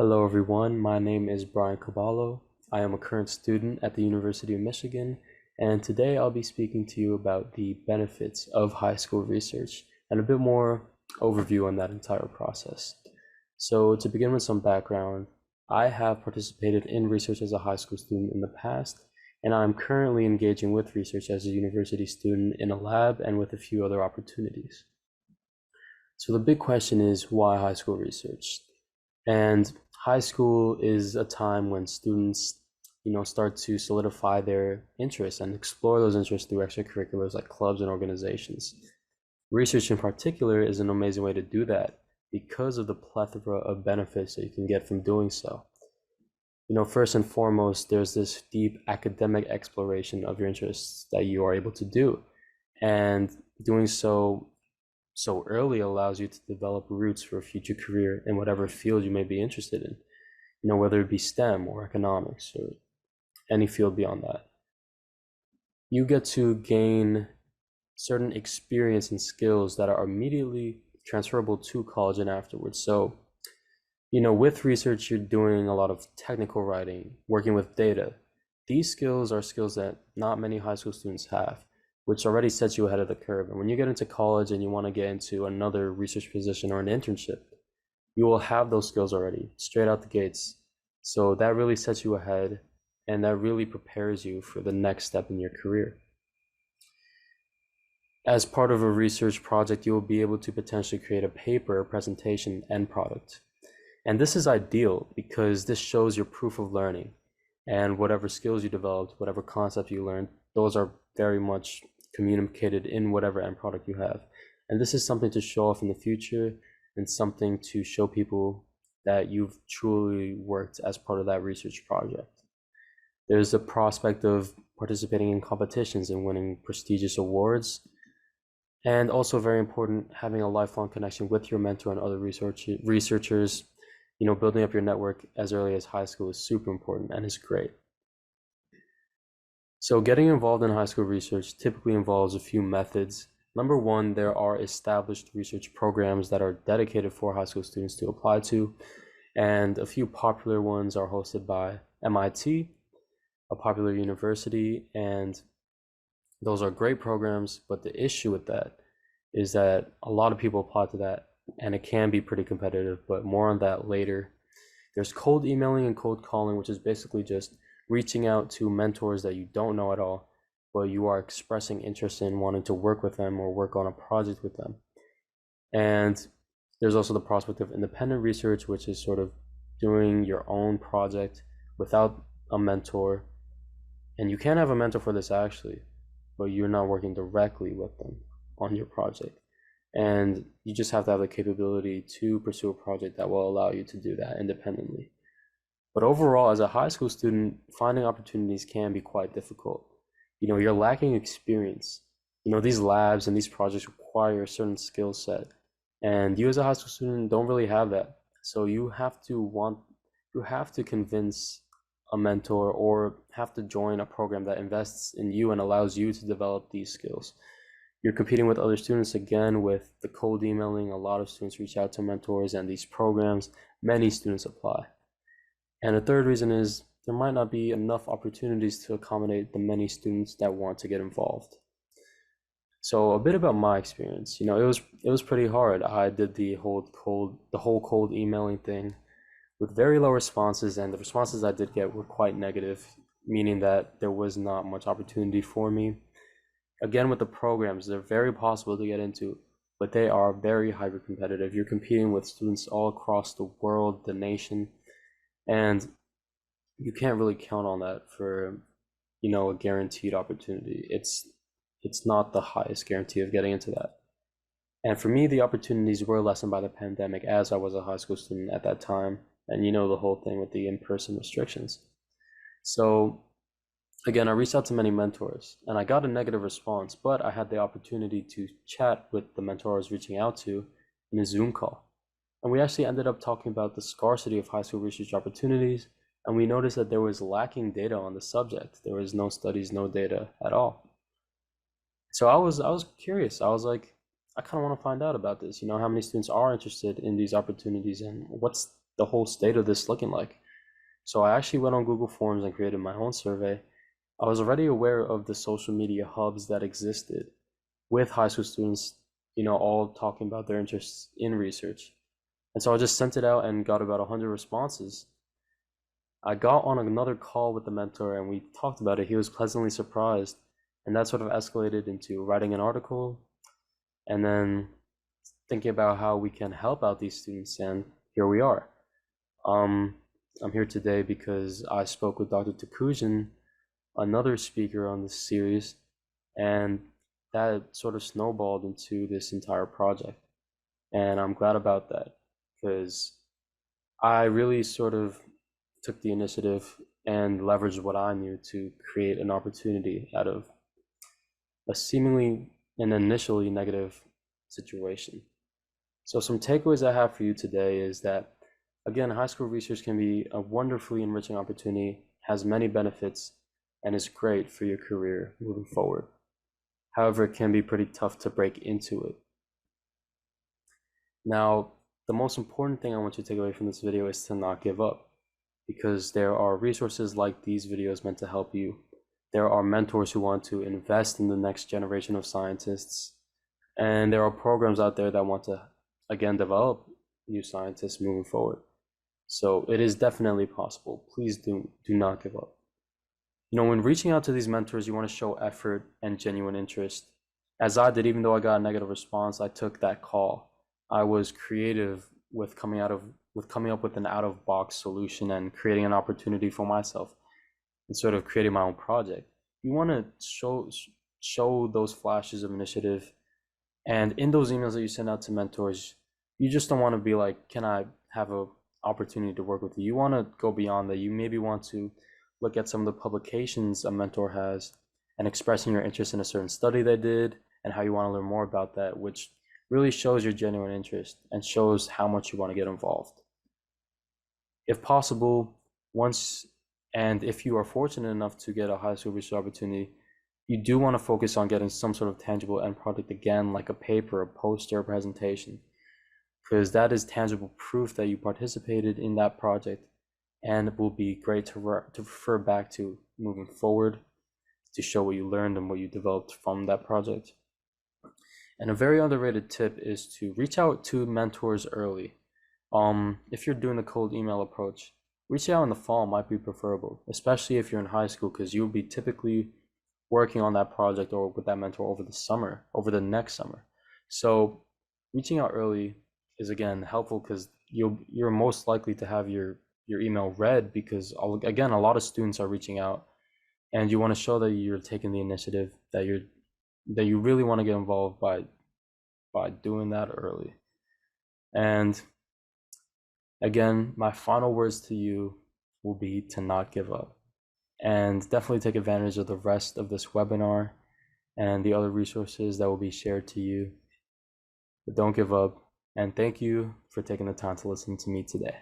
Hello everyone, my name is Brian Caballo. I am a current student at the University of Michigan, and today I'll be speaking to you about the benefits of high school research and a bit more overview on that entire process. So to begin with some background, I have participated in research as a high school student in the past, and I'm currently engaging with research as a university student in a lab and with a few other opportunities. So the big question is, why high school research? And high school is a time when students, start to solidify their interests and explore those interests through extracurriculars like clubs and organizations. Research in particular is an amazing way to do that because of the plethora of benefits that you can get from doing so. First and foremost, there's this deep academic exploration of your interests that you are able to do. And doing so early allows you to develop roots for a future career in whatever field you may be interested in, whether it be STEM or economics or any field beyond that. You get to gain certain experience and skills that are immediately transferable to college and afterwards. So, with research, you're doing a lot of technical writing, working with data. These skills are skills that not many high school students have, which already sets you ahead of the curve. And when you get into college and you want to get into another research position or an internship, you will have those skills already straight out the gates. So that really sets you ahead, and that really prepares you for the next step in your career. As part of a research project, you will be able to potentially create a paper, a presentation, end product. And this is ideal because this shows your proof of learning, and whatever skills you developed, whatever concepts you learned, those are very much communicated in whatever end product you have. And this is something to show off in the future and something to show people that you've truly worked as part of that research project. There's a prospect of participating in competitions and winning prestigious awards. And also very important, having a lifelong connection with your mentor and other researchers. Building up your network as early as high school is super important and is great. So getting involved in high school research typically involves a few methods. Number one, there are established research programs that are dedicated for high school students to apply to, and a few popular ones are hosted by MIT, a popular university, and those are great programs, but the issue with that is that a lot of people apply to that, and it can be pretty competitive, but more on that later. There's cold emailing and cold calling, which is basically just reaching out to mentors that you don't know at all, but you are expressing interest in wanting to work with them or work on a project with them. And there's also the prospect of independent research, which is sort of doing your own project without a mentor. And you can have a mentor for this actually, but you're not working directly with them on your project. And you just have to have the capability to pursue a project that will allow you to do that independently. But overall, as a high school student, finding opportunities can be quite difficult. You're lacking experience. These labs and these projects require a certain skill set, and you as a high school student don't really have that. So you have to convince a mentor or have to join a program that invests in you and allows you to develop these skills. You're competing with other students again with the cold emailing. A lot of students reach out to mentors and these programs. Many students apply. And the third reason is there might not be enough opportunities to accommodate the many students that want to get involved. So a bit about my experience. It was pretty hard. I did the whole cold emailing thing with very low responses, and the responses I did get were quite negative, meaning that there was not much opportunity for me. Again, with the programs, they're very possible to get into, but they are very hyper competitive. You're competing with students all across the world, the nation, and you can't really count on that for, a guaranteed opportunity. It's not the highest guarantee of getting into that. And for me, the opportunities were lessened by the pandemic as I was a high school student at that time. And the whole thing with the in-person restrictions. So again, I reached out to many mentors and I got a negative response, but I had the opportunity to chat with the mentor I was reaching out to in a Zoom call. And we actually ended up talking about the scarcity of high school research opportunities, and we noticed that there was lacking data on the subject. There was no studies, no data at all. So I was curious. I was like, I kind of want to find out about this. How many students are interested in these opportunities, and what's the whole state of this looking like? So I actually went on Google Forms and created my own survey. I was already aware of the social media hubs that existed with high school students, all talking about their interests in research. And so I just sent it out and got about 100 responses. I got on another call with the mentor and we talked about it. He was pleasantly surprised. And that sort of escalated into writing an article and then thinking about how we can help out these students. And here we are. I'm here today because I spoke with Dr. Takujan, another speaker on this series, and that sort of snowballed into this entire project. And I'm glad about that because I really sort of took the initiative and leveraged what I knew to create an opportunity out of a seemingly and initially negative situation. So some takeaways I have for you today is that, again, high school research can be a wonderfully enriching opportunity, has many benefits, and is great for your career moving forward. However, it can be pretty tough to break into it. Now, the most important thing I want you to take away from this video is to not give up, because there are resources like these videos meant to help you. There are mentors who want to invest in the next generation of scientists, and there are programs out there that want to, again, develop new scientists moving forward. So it is definitely possible. Please do not give up. When reaching out to these mentors, you want to show effort and genuine interest. As I did, even though I got a negative response, I took that call. I was creative with coming up with an out-of-box solution and creating an opportunity for myself and sort of creating my own project. You want to show those flashes of initiative, and in those emails that you send out to mentors, you just don't want to be like, can I have an opportunity to work with you? You want to go beyond that. You maybe want to look at some of the publications a mentor has and expressing your interest in a certain study they did and how you want to learn more about that, which really shows your genuine interest and shows how much you want to get involved. If possible, if you are fortunate enough to get a high school research opportunity, you do want to focus on getting some sort of tangible end product again, like a paper, a poster, a presentation, because that is tangible proof that you participated in that project, and it will be great to refer back to moving forward, to show what you learned and what you developed from that project. And a very underrated tip is to reach out to mentors early. If you're doing the cold email approach, reaching out in the fall might be preferable, especially if you're in high school, because you'll be typically working on that project or with that mentor over the next summer. So reaching out early is, again, helpful because you're most likely to have your email read, because, again, a lot of students are reaching out, and you want to show that you're taking the initiative, that you really want to get involved by doing that early. And again, my final words to you will be to not give up, and definitely take advantage of the rest of this webinar and the other resources that will be shared to you. But don't give up, and thank you for taking the time to listen to me today.